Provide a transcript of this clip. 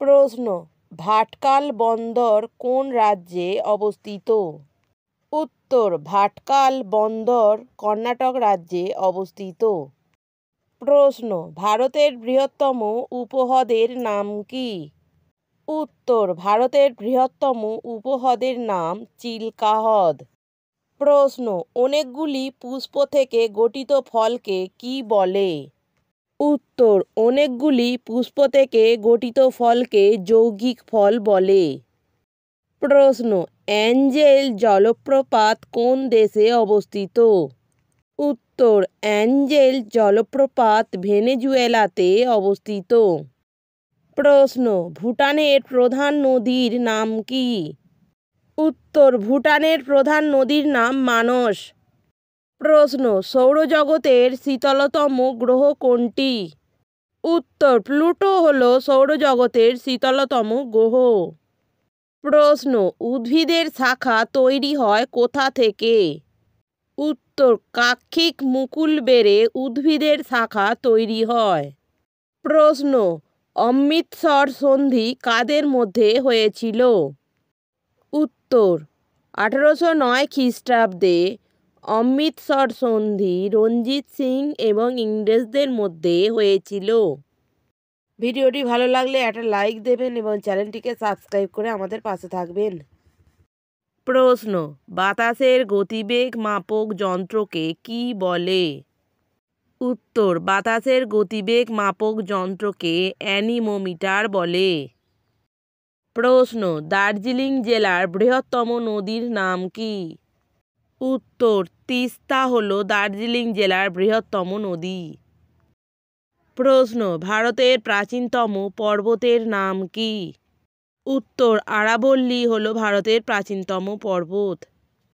প্রশ্ন, ভাটকাল বন্দর কোন রাজ্যে অবস্থিত? উত্তর, ভাটকাল বন্দর কর্ণাটক রাজ্যে অবস্থিত। প্রশ্ন, ভারতের বৃহত্তম উপহ্রদের নাম কি? উত্তর, ভারতের বৃহত্তম উপহ্রদের নাম চিল্কা হ্রদ। প্রশ্ন, অনেকগুলি পুষ্প থেকে গঠিত ফলকে কি বলে? উত্তর, অনেকগুলি পুষ্প থেকে গঠিত ফলকে যৌগিক ফল বলে। প্রশ্ন, অ্যাঞ্জেল জলপ্রপাত কোন দেশে অবস্থিত? উত্তর, অ্যাঞ্জেল জলপ্রপাত ভেনেজুয়েলাতে অবস্থিত। প্রশ্ন, ভুটানের প্রধান নদীর নাম কি? উত্তর, ভুটানের প্রধান নদীর নাম মানস। প্রশ্ন, সৌরজগতের শীতলতম গ্রহ কোনটি? উত্তর, প্লুটো হল সৌরজগতের শীতলতম গ্রহ। প্রশ্ন, উদ্ভিদের শাখা তৈরি হয় কোথা থেকে? উত্তর, কাক্ষিক মুকুল বেড়ে উদ্ভিদের শাখা তৈরি হয়। প্রশ্ন, অমৃতসর সন্ধি কাদের মধ্যে হয়েছিল? উত্তর, 1809 খ্রিস্টাব্দে অমৃতসর সন্ধি রঞ্জিত সিং এবং ইংরেজদের মধ্যে হয়েছিল। ভিডিওটি ভালো লাগলে একটা লাইক দেবেন এবং চ্যানেলটিকে সাবস্ক্রাইব করে আমাদের পাশে থাকবেন। প্রশ্ন, বাতাসের গতিবেগ মাপক যন্ত্রকে কি বলে? উত্তর, বাতাসের গতিবেগ মাপক যন্ত্রকে অ্যানিমোমিটার বলে। প্রশ্ন, দার্জিলিং জেলার বৃহত্তম নদীর নাম কি? উত্তর, তিস্তা হল দার্জিলিং জেলার বৃহত্তম নদী। প্রশ্ন, ভারতের প্রাচীনতম পর্বতের নাম কি? উত্তর, আরাবল্লী হল ভারতের প্রাচীনতম পর্বত।